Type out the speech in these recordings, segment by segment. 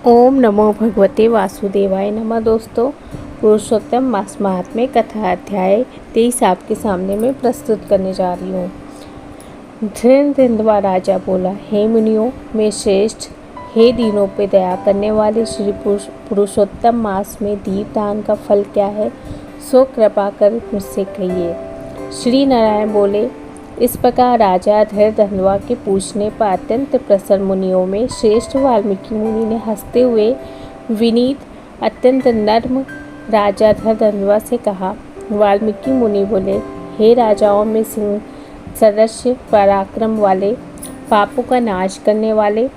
ओम नमो भगवते वासुदेवाय नमः। दोस्तों, पुरुषोत्तम मास महात्म्य कथा अध्याय 23 आपके सामने मैं प्रस्तुत करने जा रही हूँ। धृतराष्ट्र राजा बोला, हे मुनियों में श्रेष्ठ, हे दीनों पे दया करने वाले श्री पुरुषोत्तम मास में दीपदान का फल क्या है, सो कृपा कर मुझसे कहिए। श्री नारायण बोले, इस प्रकार राजा धृतराष्ट्र के पूछने पर अत्यंत प्रसन्न मुनियों में श्रेष्ठ वाल्मीकि मुनि ने हंसते हुए विनीत अत्यंत नर्म राजा धृतराष्ट्र से कहा। वाल्मीकि मुनि बोले, हे राजाओं में सिंह सदस्य पराक्रम वाले, पापों का नाश करने वाले,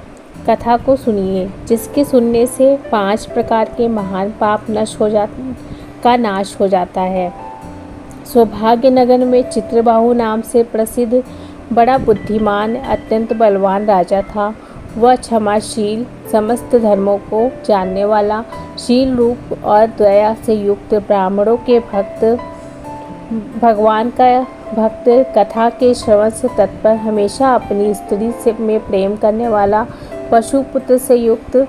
कथा को सुनिए, जिसके सुनने से 5 प्रकार के महान पाप नाश हो जाता है। सौभाग्य नगर में चित्रबाहु नाम से प्रसिद्ध बड़ा बुद्धिमान अत्यंत बलवान राजा था। वह क्षमाशील, समस्त धर्मों को जानने वाला, शील रूप और दया से युक्त, ब्राह्मणों के भक्त, भगवान का भक्त, कथा के श्रवण से तत्पर, हमेशा अपनी स्त्री से में प्रेम करने वाला, पशुपुत्र से युक्त,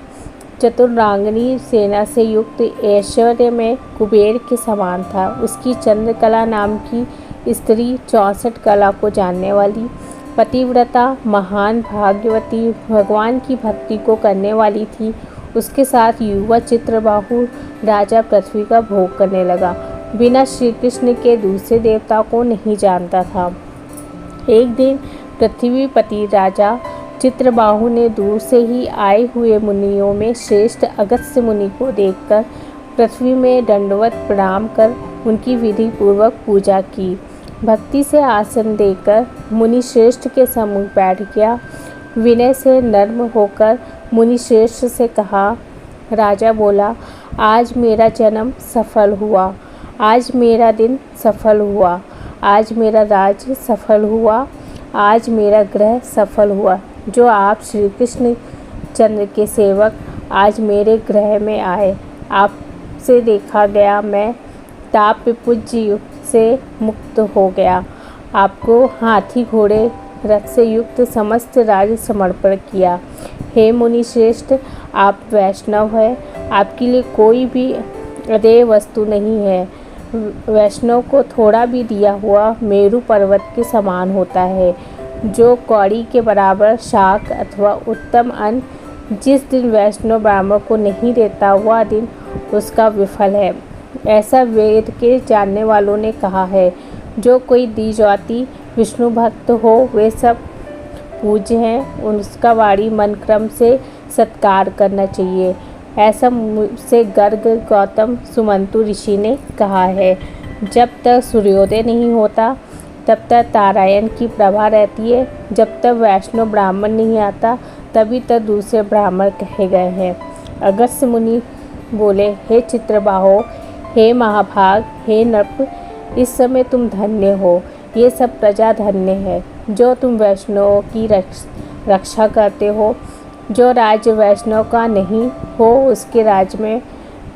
चतुरांगनी सेना से युक्त, ऐश्वर्य में कुबेर के समान था। उसकी चंद्रकला नाम की स्त्री 64 कला को जानने वाली, पतिव्रता, महान भाग्यवती, भगवान की भक्ति को करने वाली थी। उसके साथ युवा चित्रबाहु राजा पृथ्वी का भोग करने लगा, बिना श्री कृष्ण के दूसरे देवता को नहीं जानता था। एक दिन पृथ्वीपति राजा चित्रबाहु ने दूर से ही आए हुए मुनियों में श्रेष्ठ अगस्त्य मुनि को देखकर पृथ्वी में दंडवत प्रणाम कर उनकी विधि पूर्वक पूजा की। भक्ति से आसन देकर मुनि श्रेष्ठ के सम्मुख बैठ गया। विनय से नर्म होकर मुनि श्रेष्ठ से कहा। राजा बोला, आज मेरा जन्म सफल हुआ, आज मेरा दिन सफल हुआ, आज मेरा राज्य सफल हुआ, आज मेरा ग्रह सफल हुआ। जो आप श्री कृष्ण चंद्र के सेवक आज मेरे ग्रह में आए, आपसे देखा गया मैं ताप पूज्य युक्त से मुक्त हो गया। आपको हाथी घोड़े रथ से युक्त समस्त राज्य समर्पण किया। हे मुनि श्रेष्ठ, आप वैष्णव हैं, आपके लिए कोई भी अदेय वस्तु नहीं है। वैष्णव को थोड़ा भी दिया हुआ मेरु पर्वत के समान होता है। जो कौड़ी के बराबर शाक अथवा उत्तम अन्न जिस दिन वैष्णव ब्राह्मण को नहीं देता, वह दिन उसका विफल है। ऐसा वेद के जानने वालों ने कहा है। जो कोई द्विजाति विष्णु भक्त हो, वे सब पूज्य हैं, उसका वाणी मन क्रम से सत्कार करना चाहिए। ऐसा मुझसे गर्ग गौतम सुमंतु ऋषि ने कहा है। जब तक सूर्योदय नहीं होता तब तक तारायण की प्रभा रहती है। जब तक वैष्णव ब्राह्मण नहीं आता तभी तक दूसरे ब्राह्मण कहे गए हैं। अगस्त्य मुनि बोले, हे चित्रबाहो, हे महाभाग, हे नृप, इस समय तुम धन्य हो। ये सब प्रजा धन्य है जो तुम वैष्णवों की रक्षा करते हो। जो राज्य वैष्णव का नहीं हो, उसके राज्य में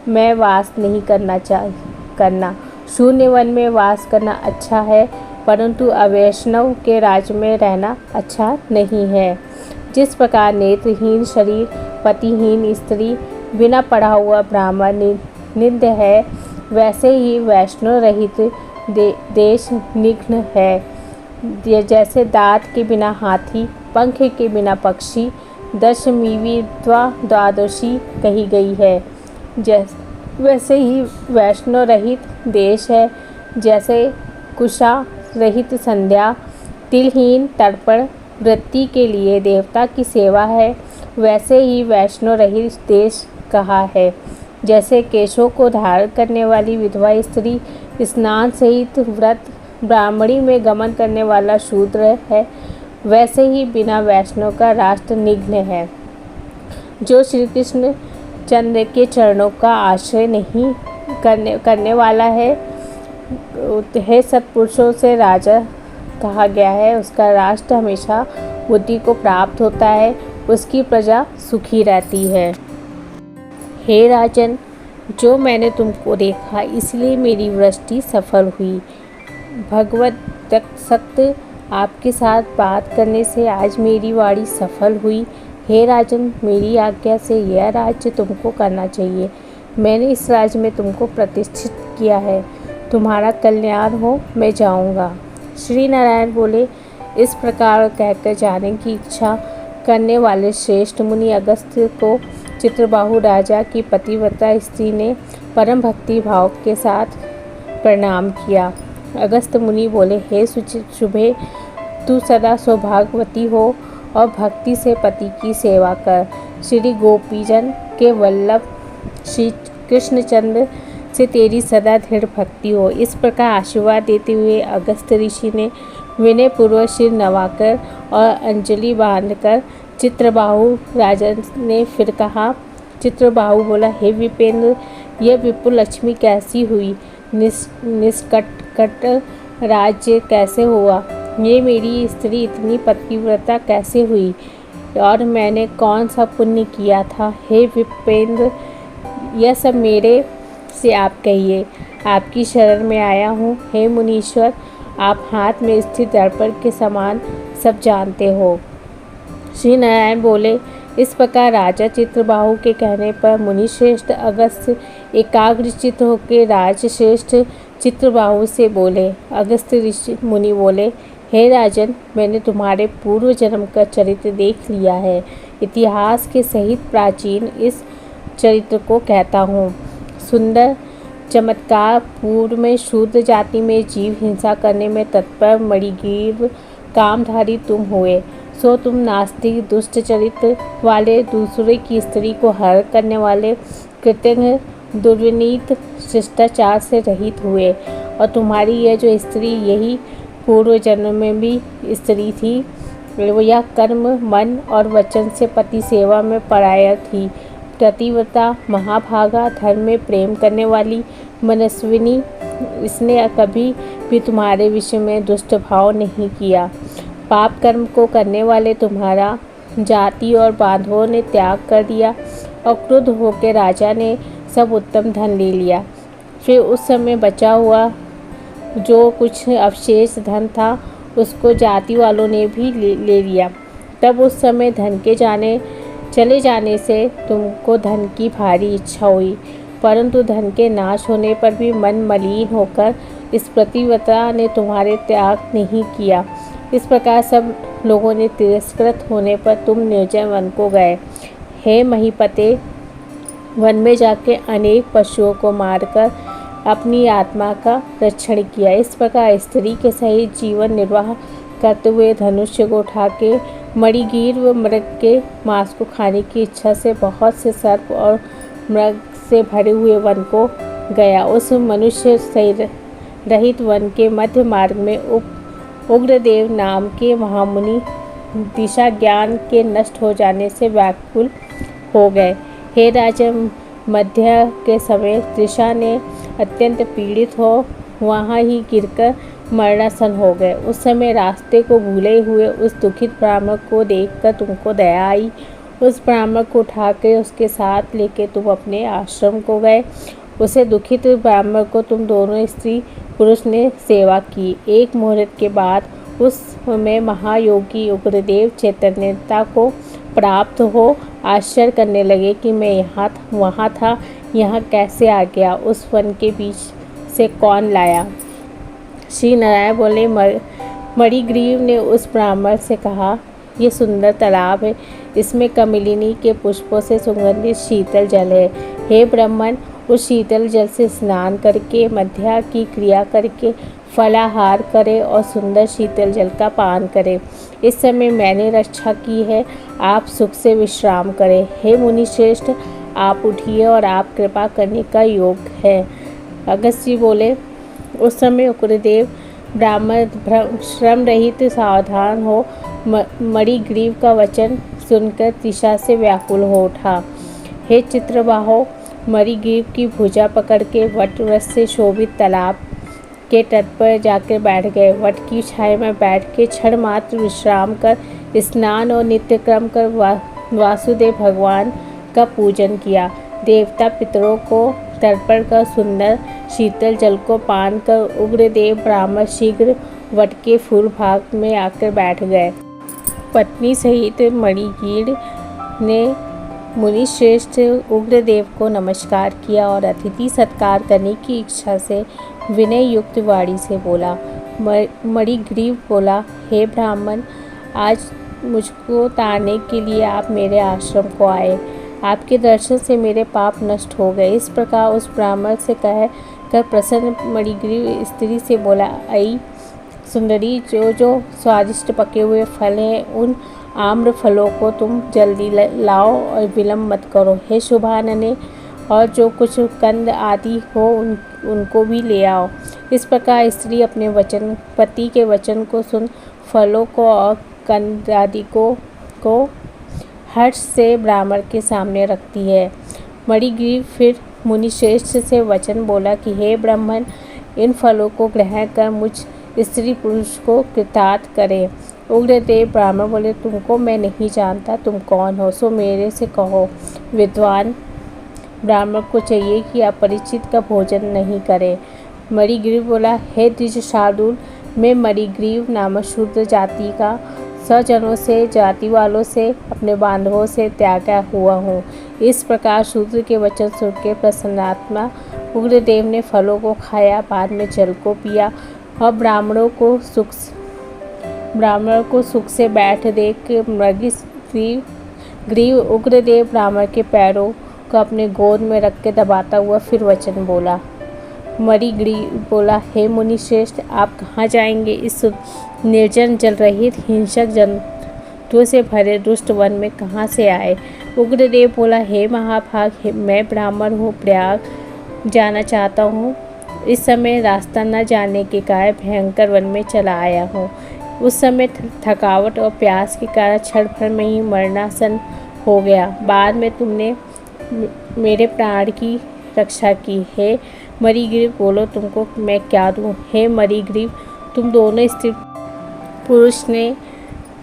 मैं वास नहीं करना। शून्य वन में वास करना अच्छा है, परंतु अवैष्णव के राज्य में रहना अच्छा नहीं है। जिस प्रकार नेत्रहीन शरीर, पतिहीन स्त्री, बिना पढ़ा हुआ ब्राह्मण निंद है, वैसे ही वैष्णव रहित देश निघ्न है। जैसे दांत के बिना हाथी, पंख के बिना पक्षी, दशमीवी द्वादशी कही गई है, वैसे ही वैष्णव रहित देश है। जैसे कुशा रहित संध्या, तिलहीन तर्पण वृत्ति के लिए देवता की सेवा है, वैसे ही वैष्णव रहित देश कहा है। जैसे केशों को धारण करने वाली विधवा स्त्री, स्नान सहित व्रत ब्राह्मणी में गमन करने वाला शूद्र है, वैसे ही बिना वैष्णव का राष्ट्र निघ्न है। जो श्री कृष्ण चंद्र के चरणों का आश्रय नहीं करने वाला है सत्पुरुषों से राजा कहा गया है, उसका राष्ट्र हमेशा बुद्धि को प्राप्त होता है, उसकी प्रजा सुखी रहती है। हे राजन, जो मैंने तुमको देखा इसलिए मेरी वृष्टि सफल हुई। भगवत सत्य आपके साथ बात करने से आज मेरी वाणी सफल हुई। हे राजन, मेरी आज्ञा से यह राज्य तुमको करना चाहिए। मैंने इस राज्य में तुमको प्रतिष्ठित किया है। तुम्हारा कल्याण हो, मैं जाऊंगा। श्री नारायण बोले, इस प्रकार कहकर जाने की इच्छा करने वाले श्रेष्ठ मुनि अगस्त्य को चित्रबाहु राजा की पतिव्रता स्त्री ने परम भक्ति भाव के साथ प्रणाम किया। अगस्त्य मुनि बोले, हे शुभे, तू सदा सौभाग्यवती हो और भक्ति से पति की सेवा कर। श्री गोपीजन के वल्लभ श्री कृष्णचंद्र से तेरी सदा दृढ़ भक्ति हो। इस प्रकार आशीर्वाद देते हुए अगस्त्य ऋषि ने विनय पूर्वक सिर नवाकर और अंजलि बांधकर चित्रबाहु राजा ने फिर कहा। चित्रबाहु बोला, हे विपेंद्र, यह विपुल लक्ष्मी कैसी हुई? निष्कंटक राज्य कैसे हुआ? ये मेरी स्त्री इतनी पतिव्रता कैसे हुई? और मैंने कौन सा पुण्य किया था? हे विपेंद्र, यह सब मेरे से आप कहिए। आपकी शरण में आया हूँ। हे मुनीश्वर, आप हाथ में स्थित दर्पण के समान सब जानते हो। श्री नारायण बोले, इस प्रकार राजा चित्रबाहु के कहने पर मुनिश्रेष्ठ अगस्त्य एकाग्रचित्त होकर राजश्रेष्ठ चित्रबाहु से बोले। अगस्त्य ऋषि मुनि बोले, हे राजन, मैंने तुम्हारे पूर्व जन्म का चरित्र देख लिया है। इतिहास के सहित प्राचीन इस चरित्र को कहता हूँ। सुंदर चमत्कार पूर्व में शूद्र जाति में जीव हिंसा करने में तत्पर मणिग्रीव कामधारी तुम हुए, सो तुम नास्तिक दुष्ट चरित्र वाले दूसरे की स्त्री को हर करने वाले कृतज्ञ दुर्विनीत शिष्टाचार से रहित हुए। और तुम्हारी यह जो स्त्री यही पूर्व जन्म में भी स्त्री थी। यह कर्म मन और वचन से पति सेवा में परायण थी। प्रतिव्रता महाभागा, धर्म में प्रेम करने वाली मनस्विनी, इसने कभी भी तुम्हारे विषय में दुष्ट भाव नहीं किया। पाप कर्म को करने वाले तुम्हारा जाति और बांधवों ने त्याग कर दिया और क्रुद्ध होकर राजा ने सब उत्तम धन ले लिया। फिर उस समय बचा हुआ जो कुछ अवशेष धन था उसको जाति वालों ने भी ले लिया। तब उस समय धन के चले जाने से तुमको धन की भारी इच्छा हुई, परंतु धन के नाश होने पर भी मन मलिन होकर इस प्रतिव्रता ने तुम्हारे त्याग नहीं किया। इस प्रकार सब लोगों ने तिरस्कृत होने पर तुम निर्जन वन को गए। हे महीपते, वन में जाके अनेक पशुओं को मारकर अपनी आत्मा का रक्षण किया। इस प्रकार स्त्री के सहित जीवन निर्वाह करते हुए धनुष्य को उठा के मणिग्रीव मृग के मांस को खाने की इच्छा से बहुत से सर्प और मृग से भरे हुए वन को गया। उस मनुष्य से रहित वन के मध्य मार्ग में उग्रदेव नाम के महामुनि दिशा ज्ञान के नष्ट हो जाने से व्याकुल हो गए। हे राजा, मध्य के समय दिशा ने अत्यंत पीड़ित हो वहाँ ही गिरकर मरणासन हो गए। उस समय रास्ते को भूले हुए उस दुखित ब्राह्मण को देखकर तुमको दया आई। उस ब्राह्मण को उठाकर उसके साथ लेके तुम अपने आश्रम को गए। उसे दुखित ब्राह्मण को तुम दोनों स्त्री पुरुष ने सेवा की। एक मुहूर्त के बाद उस समय महायोगी उग्रदेव चैतन्यता को प्राप्त हो आश्चर्य करने लगे कि मैं वहाँ था, यहाँ कैसे आ गया, उस वन के बीच से कौन लाया। श्री नारायण बोले, मणिग्रीव ने उस ब्राह्मण से कहा, ये सुंदर तालाब है, इसमें कमलिनी के पुष्पों से सुगंधित शीतल जल है। हे ब्राह्मण, उस शीतल जल से स्नान करके मध्या की क्रिया करके फलाहार करे और सुंदर शीतल जल का पान करे। इस समय मैंने रक्षा की है, आप सुख से विश्राम करें। हे मुनिश्रेष्ठ, आप उठिए और आप कृपा करने का योग है। अगस्त्य बोले, उस समय उग्रदेव ब्राह्मण श्रम रहित सावधान हो मणिग्रीव का वचन सुनकर तृषा से व्याकुल हो उठा। हे चित्रबाहो, मणिग्रीव की भुजा पकड़ के वट वृक्ष से शोभित तालाब के तट पर जाकर बैठ गए। वट की छाया में बैठ के क्षण मात्र विश्राम कर स्नान और नित्य क्रम कर वासुदेव भगवान का पूजन किया। देवता पितरों को तर्पण कर सुंदर शीतल जल को पान कर उग्रदेव ब्राह्मण शीघ्र वट के फूल भाग में आकर बैठ गए। पत्नी सहित मणिग्रीव ने मुनि श्रेष्ठ उग्रदेव को नमस्कार किया और अतिथि सत्कार करने की इच्छा से विनय युक्त वाणी से बोला। मणिग्रीव बोला, हे ब्राह्मण, आज मुझको तारने के लिए आप मेरे आश्रम को आए। आपके दर्शन से मेरे पाप नष्ट हो गए। इस प्रकार उस ब्राह्मण से कह कर प्रसन्न मणिग्रीव स्त्री से बोला, आई सुंदरी, जो स्वादिष्ट पके हुए फल हैं उन आम्र फलों को तुम जल्दी लाओ और विलम्ब मत करो। हे शुभानने, और जो कुछ कंद आदि हो उनको भी ले आओ। इस प्रकार स्त्री अपने पति के वचन को सुन फलों को और कंद आदि को हर्ष से ब्राह्मण के सामने रखती है। मणिग्रीव फिर मुनिश्रेष्ठ से वचन बोला कि हे ब्राह्मण, इन फलों को ग्रहण कर मुझ स्त्री पुरुष को कृतार्थ करे। उग्रदेव ब्राह्मण बोले, तुमको मैं नहीं जानता, तुम कौन हो, सो मेरे से कहो। विद्वान ब्राह्मण को चाहिए कि अपरिचित का भोजन नहीं करे। मणिग्रीव बोला, हे द्विज शार्दूल, मैं मणिग्रीव नामक शूद्र जाति का स्वजनों से, जाति वालों से, अपने बांधवों से त्यागा हुआ हूँ। इस प्रकार शूद्र के वचन सुनकर प्रसन्नात्मा उग्रदेव ने फलों को खाया, बाद में जल को पिया और ब्राह्मणों को सुख से बैठ देख मणिग्रीव उग्रदेव ब्राह्मण के पैरों को अपने गोद में रख के दबाता हुआ फिर वचन बोला। मणिग्रीव बोला, हे मुनिश्रेष्ठ, आप कहाँ जाएंगे? इस निर्जन जल रहित हिंसक जंतुओं से भरे दुष्ट वन में कहाँ से आए? उग्रदेव बोला, हे महाभाग, मैं ब्राह्मण हूँ, प्रयाग जाना चाहता हूँ। इस समय रास्ता न जाने के कारण भयंकर वन में चला आया हूँ। उस समय थकावट और प्यास के कारण क्षण भर में ही मरणासन हो गया। बाद में तुमने मेरे प्राण की रक्षा की। हे मणिग्रीव, बोलो तुमको मैं क्या दूँ? हे मणिग्रीव, तुम दोनों स्त्री पुरुष ने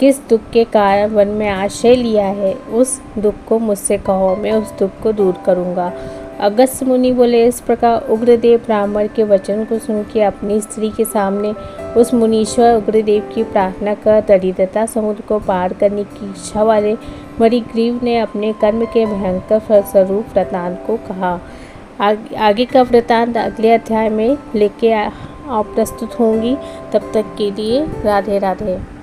किस दुख के कारण वन में आश्रय लिया है, उस दुख को मुझसे कहो, मैं उस दुख को दूर करूँगा। अगस्त्य मुनि बोले, इस प्रकार उग्रदेव ब्राह्मण के वचन को सुन के अपनी स्त्री के सामने उस मुनीश्वर उग्रदेव की प्रार्थना कर दरिद्रता समुद्र को पार करने की इच्छा वाले मणिग्रीव ने अपने कर्म के भयंकर फलस्वरूप वृतांत को कहा। आगे का वृतांत अगले अध्याय में लेके प्रस्तुत होंगी। तब तक के लिए राधे राधे।